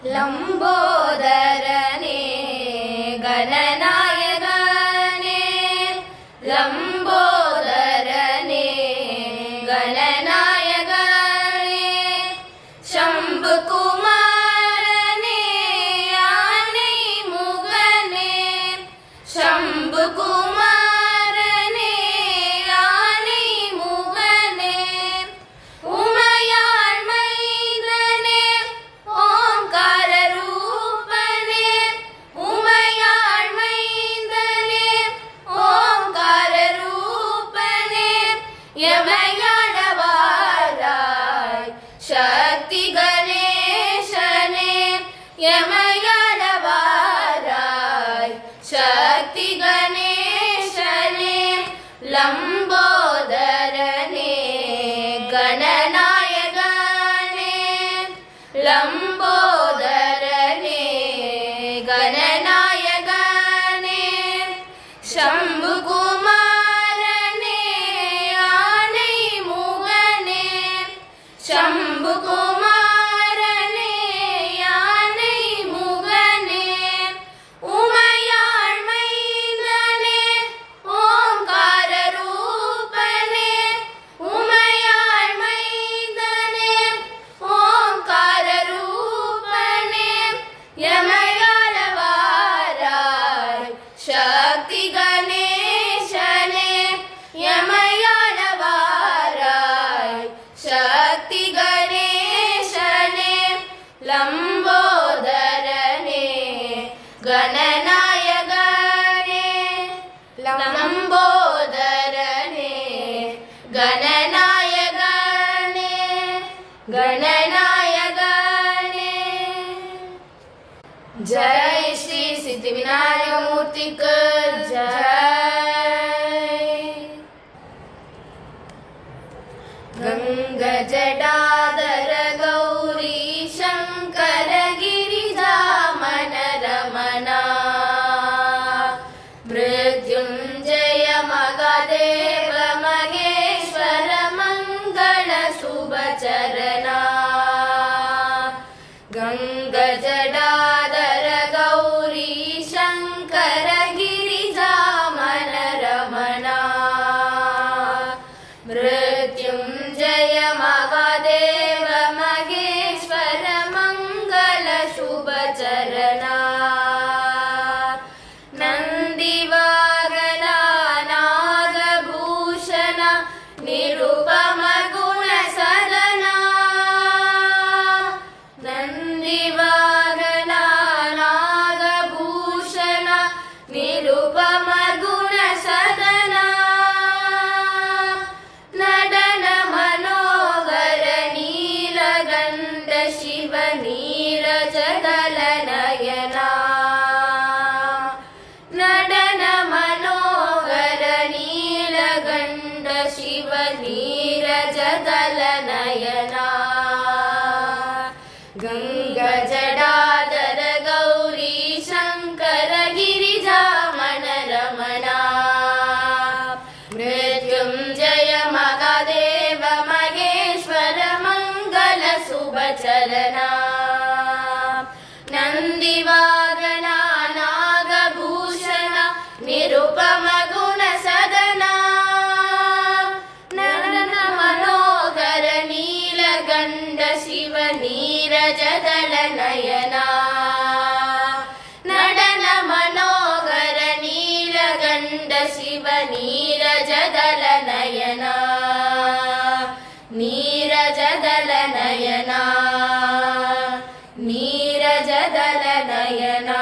लंबोदरने गणनायकने लंबोदरने गणनायकने शंभुकुमारने आने मुगने शंभुकुमारने आने मुगने उमयाळ मैदने ओंकार रूपने उमयाळ मैदने ओंकार रूपने यमयाळवाराय शक्ति गणेशने यमयाळवाराय शक्ति गणेशने लंबोदरने गणनायकने लंबोदरने गणनायकने शंभुकुमारने आने मुगने शंभुकुमारने आने मुगने उमयाळ मैदने ओंकार रूपने उमयाळ मैदने ओंकार रूपने यमयाळवाराय शक्ति गणेशने यमयाळवाराय शक्ति गणेशने लंबोदरने गणनायकने लंबोदरने गणनायकने गणनायकने जय श्री सिद्धिविनायक मूर्ति को जय। गंगा जटाधर गौरी शंकर गिरिजामन रमणा मृत्युंजय मगदेव मगेश्वर मंगल शुभ चरणा गंगा जटाधर गौरी शंकर गिरिजामन रमणा मृत्युंजय महादेव मगेश्वर मंगल शुभ चरणा नंदिवागना नागभूषण निरुपम गुण सदना नंदिवागना नागभूषण निरुपम गुण सदना नडन मनोहर नीलगंध शिव नीरजदल नयना नडन मनोहर नीलगंध शिव नीरजदल नयना गंगा जटाधर गौरी शंकर गिरिजामन रमणा मृत्युंजय महादेव मगेश्वर मंगल शुभ चरणा नंदिवागना नागभूषण निरुपम गुण सदना नडन मनोहर नीलगंध शिव नीरजदल नयना नडन मनोहर नीलगंध शिव नीरजदल नयना नीरजदल नयना नीरजदल नयना।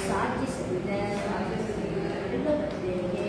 साज्य सहित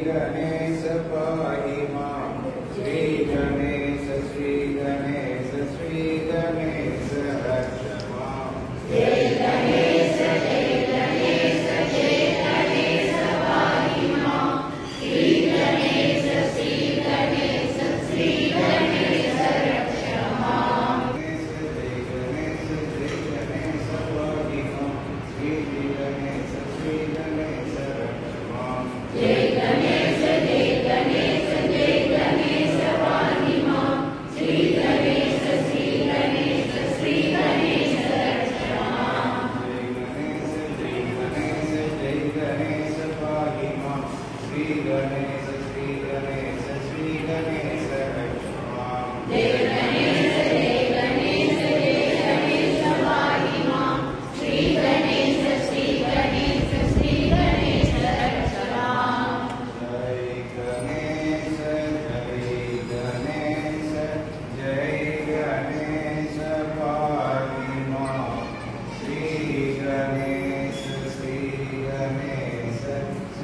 गणेश पाहि मां श्री गणेश रक्ष मां जय गणेश पाहि मां श्री गणेश रक्ष मां जय गणेश पाहि मां श्री गणेश रक्ष मां जय गणेश पाहि मां श्री गणेश रक्ष मां जय गणेश पाहि मां श्री गणेश रक्ष मां जय गणेश पाहि मां श्री गणेश रक्ष मां जय गणेश पाहि मां श्री गणेश रक्ष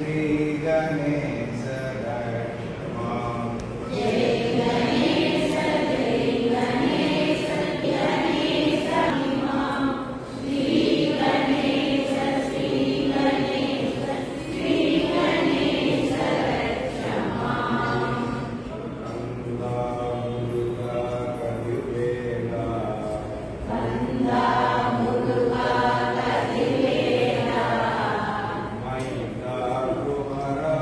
मां जय गणेश पाहि मां श्री गणेश रक्ष मां कंदा मुरुगा कदिवेगा मैदा कुहरा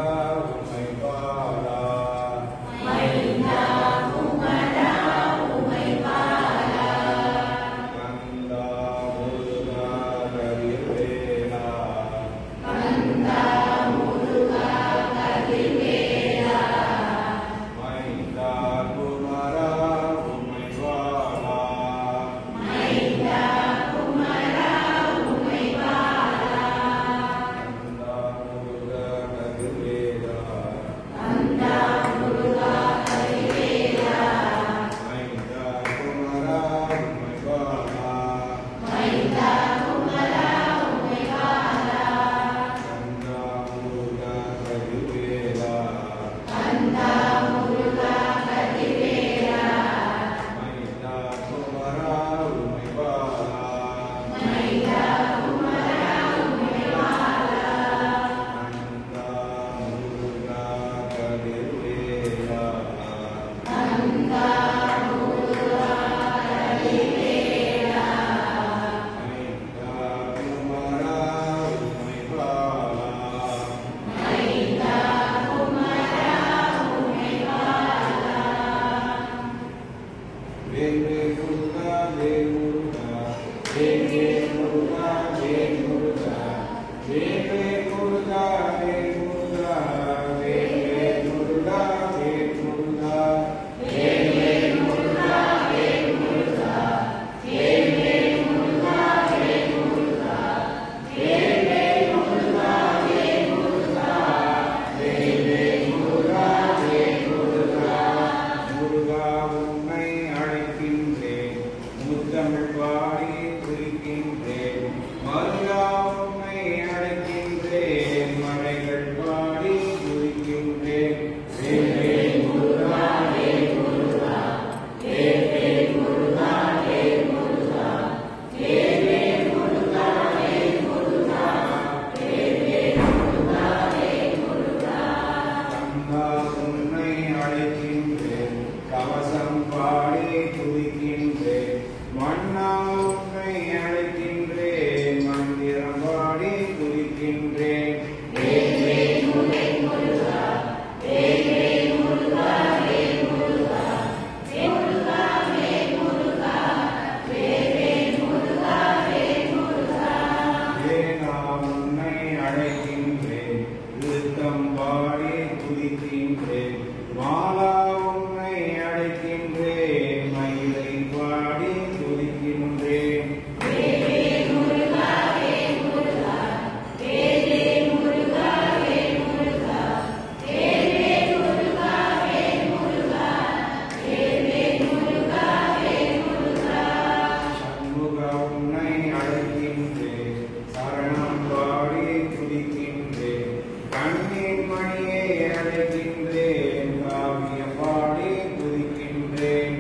அழைக்கின்றேன் காவியம் பாடி துதிக்கின்றேன்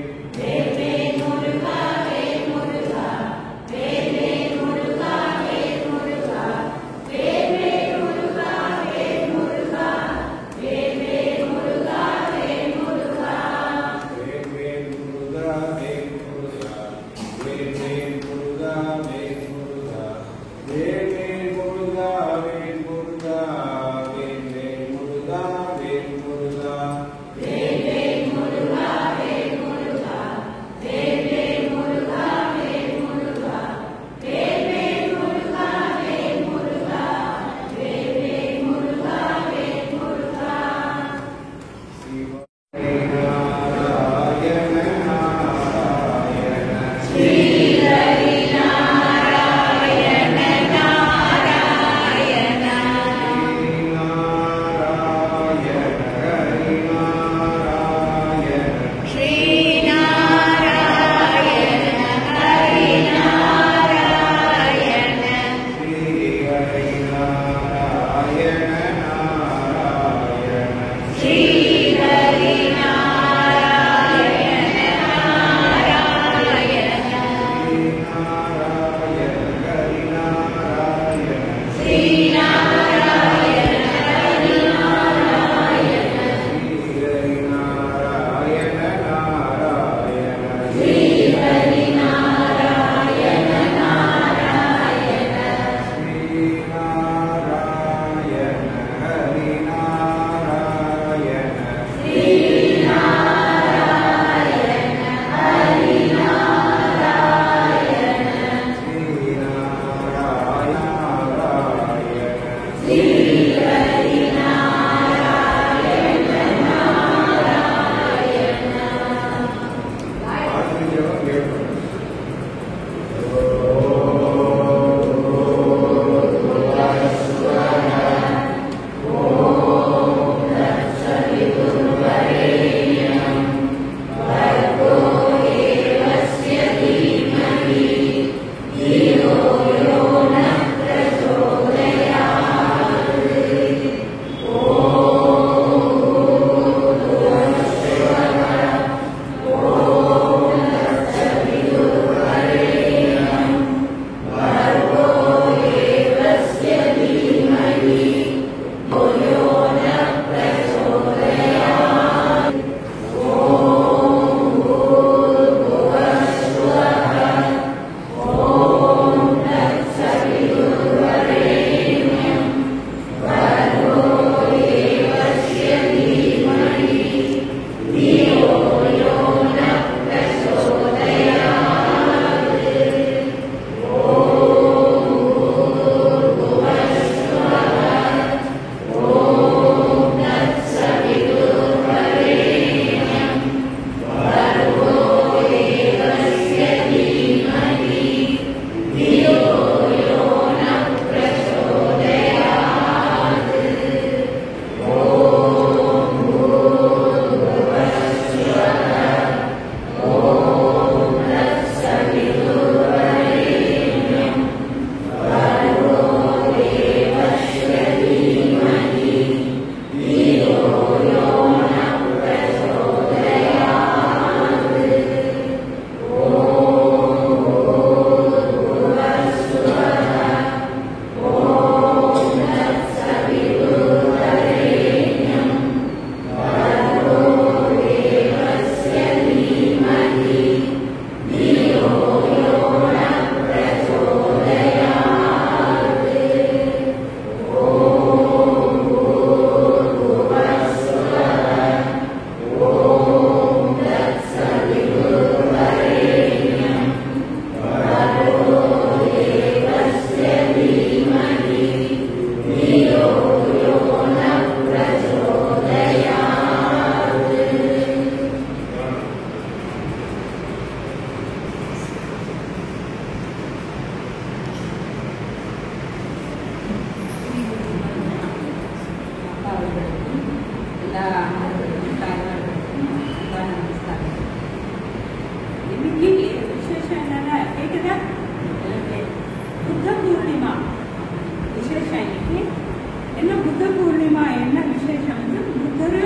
என்ன புத்த பூர்ணிமா என்ன விசேஷம் வந்து புத்தர்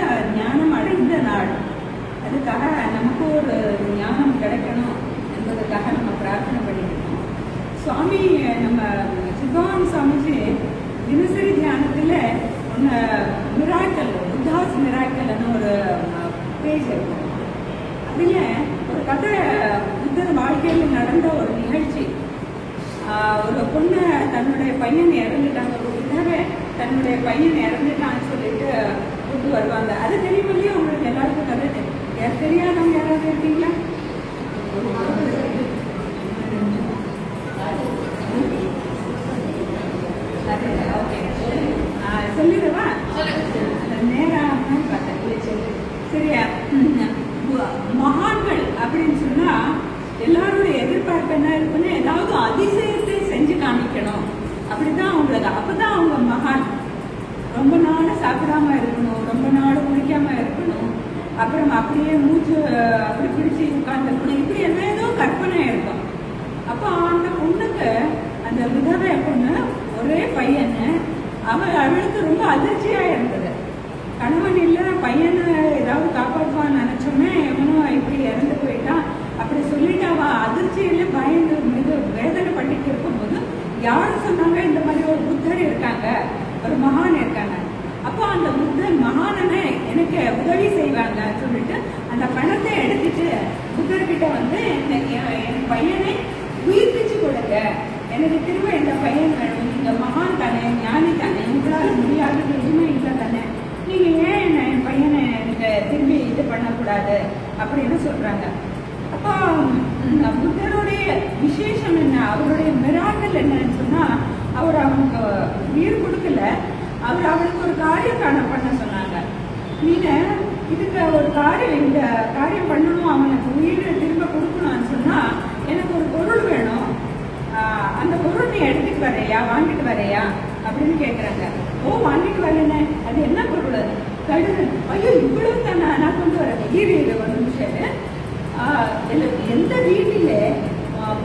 புத்தாஸ் மிராக்கல்னு ஒரு பேஜ் இருக்கும். அதுல ஒரு கதை, புத்தர் வாழ்க்கையில் நடந்த ஒரு நிகழ்ச்சி. ஒரு பொண்ணு தன்னுடைய பையன் இறந்துட்டாங்க, ஒரு விதவை தன்னுடைய பையன் இறந்துட்டான்னு சொல்லிட்டு கொண்டு வருவாங்க. அது தெரியுமில்லையே உங்களுக்கு எல்லாருக்கும் கதை தெரியாதவங்க யாராவது இருக்கீங்களா? சொல்லிடுவா நேரம் சரியா? மகான்கள் அப்படின்னு சொன்னா எல்லாருடைய எதிர்பார்ப்பு என்ன இருக்குன்னு, ஏதாவது அதிசயத்தை செஞ்சு காமிக்கணும். அப்படிதான் அவங்களுக்கு, அப்பதான் அவங்க மகான். ரொம்ப நாள் சாப்பிடாம இருக்கணும், ரொம்ப நாள் குடிக்காம இருக்கணும், அப்புறம் அப்படியே மூச்சு அப்படி பிடிச்சி உட்கார்ந்து இருக்கணும், இப்படி ஏதோ கற்பனை இருக்கும். அப்போ அந்த பொண்ணுக்கு, அந்த விதவை பொண்ணு, ஒரே பையனு, அவளுக்கு ரொம்ப அதிர்ச்சியா இருந்தது. கணவன் இல்ல, பையனை ஏதாவது காப்பாற்றுவான்னு நினைச்சோன்னே எவனும் இப்படி இறந்து போயிட்டான் அப்படி சொல்லிட்டு அவ அதிர்ச்சியில பயந்து மிக வேதனை பண்ணிட்டு இருக்கும் போது யாரும் சொன்னாங்க இந்த மாதிரி ஒரு புத்தர் இருக்காங்க, ஒரு மகான் இருக்காங்க. அப்போ அந்த புத்தர் மகானனை எனக்கு உதவி செய்வாங்க சொல்லிட்டு அந்த பணத்தை எடுத்துட்டு புத்தர்கிட்ட வந்து என் பையனை உயிர்ப்பிச்சு கொடுங்க, எனக்கு திரும்ப இந்த பையன் வேணும், நீங்க மகான் தானே, ஞானி தானே, உங்களால முடியாதது எதுவுமே இல்லை தானே, நீங்க ஏன் என் பையனை எனக்கு திரும்பி இது பண்ணக்கூடாது அப்படின்னு சொல்றாங்க. அப்போ புத்தருடைய விசேஷம் என்ன, அவருடைய மிராக்கல் என்னன்னு சொன்னா, அவர் அவங்க உயிர் கொடுக்கல, அவர் அவளுக்கு ஒரு காரியம் பண்ண சொன்னாங்க. நீங்க இதுக்கு ஒரு காரியம், இந்த காரியம் பண்ணணும், அவனுக்கு உயிரை திரும்ப கொடுக்கணும்னு சொன்னா எனக்கு ஒரு பொருள் வேணும், அந்த பொருள் நீ எடுத்துட்டு வரையா, வாங்கிட்டு வரையா அப்படின்னு கேட்கறாங்க. ஓ, வாங்கிட்டு வரேனே, அது என்ன பொருள்? அது கடுகு. ஐயோ, இவ்வளவு தானே, நான் கொண்டு வரேன், ஈடு ஒரு நிமிஷம். எந்த வீட்டிலே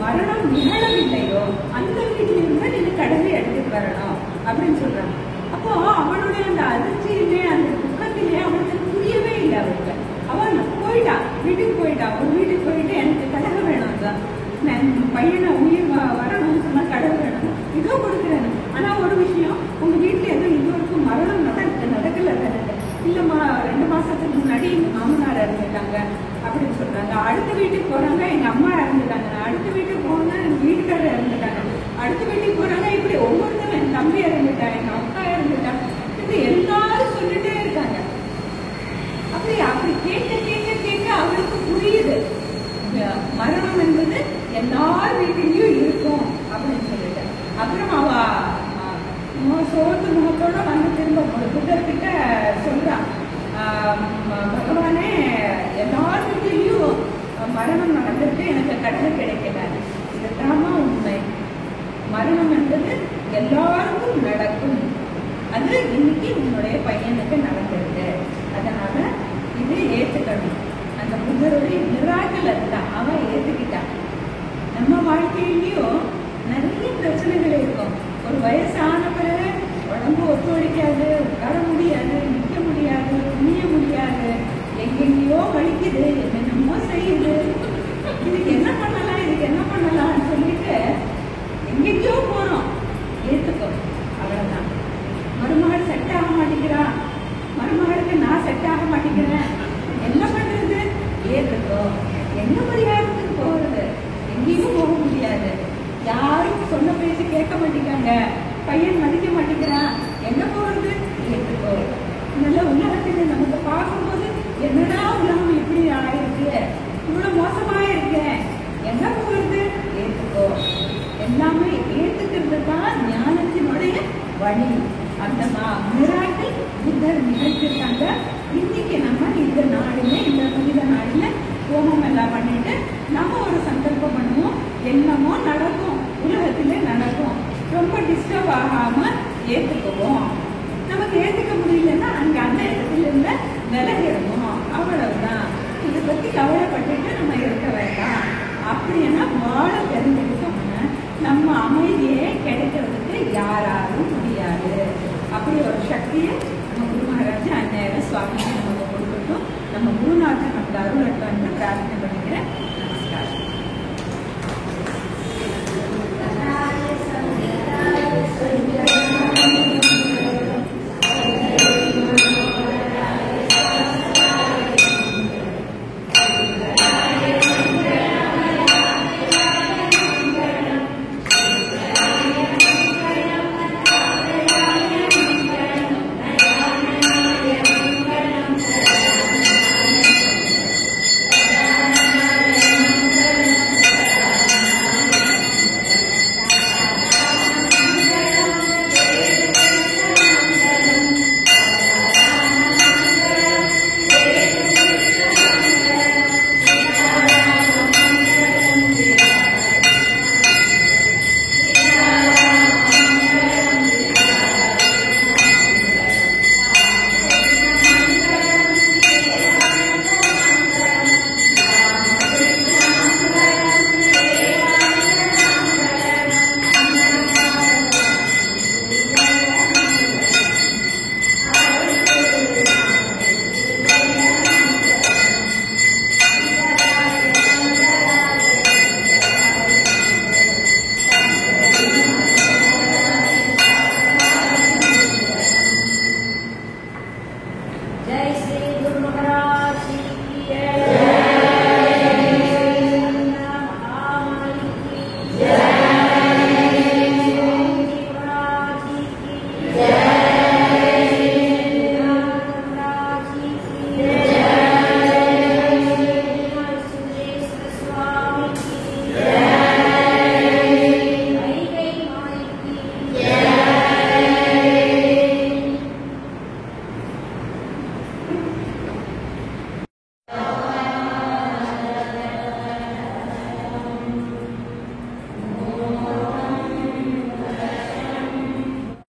மரணம் நிகழவில்லையோ அந்த வீட்டில இருந்து நீங்க கடலை எடுத்துட்டு வரணும் அப்படின்னு சொல்றாங்க. அப்போ அவனுடைய அந்த அதிர்ச்சியிலே, அந்த துக்கத்திலே அவனுக்கு புரியவே இல்லை. அவருக்கு அவன் போயிட்டான், வீட்டுக்கு போயிட்டான். ஒரு வீட்டுக்கு போயிட்டு எனக்கு கடலை வேணும் தான், பையனை உயிர் வரணும்னு சொன்னா கடலை வேணும், இதோ கொடுக்குறேன். ஆனா ஒரு விஷயம், உங்க வீட்டுல எதுவும் இது வரைக்கும் மரணம் நடக்கல தானே? இல்லம்மா, 2 மாசத்துக்கு முன்னாடி எங்க மாமனார் இறந்துட்டாங்க அப்படின்னு சொல்றாங்க. அடுத்த வீட்டுக்கு போறாங்க, எங்க அம்மா இறந்துட்டாங்க. அடுத்த வீட்டுக்கு போனா எங்க வீட்டுக்காரர் இறந்துட்டாங்க. அடுத்த வீட்டுக்கு போறாங்க, இப்படி ஒவ்வொருத்தரும், என் தம்பி இறந்துட்டா, எங்க அக்கா இறந்துட்டா, இது எல்லாரும் சொல்லிட்டே இருக்காங்க. அப்படி அப்படி கேட்க கேட்க கேட்க அவளுக்கு புரியுது, மரணம் என்பது எல்லார் வீட்டிலையும் இருக்கும் அப்படின்னு சொல்லிட்டு. அப்புறம் அவ சோர்ந்து முகத்தோட வந்து திரும்ப புத்தர்கிட்ட சொல்றான், பகவானே, எல்லார் வீட்டிலையும் மரணம் நடந்துட்டு எனக்கு கடலை கிடைக்கிறாரு, இதுதாமா உண்மை, மரணம் என்பது எல்லாருக்கும் நடக்கும், அது இன்னைக்கு உன்னுடைய பையனுக்கு நடந்திருக்கு, அதனால இது ஏத்துக்கணும். அந்த புத்தருடைய மிராக்கல் அதுதான், அவன் ஏத்துக்கிட்டான். நம்ம வாழ்க்கையிலயும் நிறைய பிரச்சனைகள் இருக்கும். ஒரு வயசான பிறகு உடம்பு ஒத்துழைக்காது, உட்கார முடியாது, நிற்க முடியாது, துணிய முடியாது, எங்கெங்கயோ வலிக்குது, என்னென்னமோ செய்யுது, இதுக்கு என்ன பண்ணலாம், இதுக்கு என்ன பண்ணலாம்னு சொல்லிட்டு எங்கெங்கயோ போறோம். ஏத்துக்கோ, அவ்வளவுதான். மருமகள் செட் ஆக மாட்டேங்கிறா, மருமகளுக்கு நான் செட் ஆக மாட்டேங்கிறேன், என்ன பண்றது? ஏத்துக்கோ. என்ன பரிகாரத்துக்கு போறது? எங்கேயும் போக முடியாது, யாரும் சொன்ன பேச்சு கேட்க மாட்டேங்காங்க, பையன் மதிக்க மாட்டேங்கிறான், என்ன போறது? ஏத்துக்கோ. நல்ல உலகத்துல நமக்கு பார்க்கும்போது என்னடா உலகம் இப்படி ஆயிருக்கு, இவ்வளவு மோசமா இருக்கு, என்ன போறது? ஏத்துக்கோ. எல்லாமே ஏத்துக்கிறது தான் ஞானத்தினுடைய வழி. அந்த மிராக்கிள் புத்தர் நிகழ்த்திருக்காங்க. இன்னைக்கு நம்ம இந்த நாடுல, இந்த புனித நாடுல ஹோமம் எல்லாம் பண்ணிட்டு நம்ம ஒரு சங்கல்பம் பண்ணுவோம், என்னமோ நடக்கும், உலகத்திலே நடக்கும், ரொம்ப டிஸ்டர்ப் ஆகாம ஏத்துக்குவோம். நமக்கு ஏத்துக்க முடியலன்னா அங்க அந்த இடத்துல இருந்து விலகிடுவோம், அவ்வளவுதான். இதை பத்தி கவலைப்பட்டுட்டு நம்ம இருக்க வேண்டாம். அப்படின்னா வாழ தெரிஞ்சுக்கிட்டோம்னா நம்ம அமைதியே கிடைக்கிறதுக்கு யாராலும் முடியாது. அப்படி ஒரு சக்தியை நம்ம குரு மகாராஜ் அந்நேரம் சுவாமி நமக்கு கொடுக்கட்டும். நம்ம குருநாதன் நமக்கு அருளட்டும் பிரார்த்தனை பண்ணிக்கிறேன். நமஸ்காரம். ஜெய் ஸ்ரீ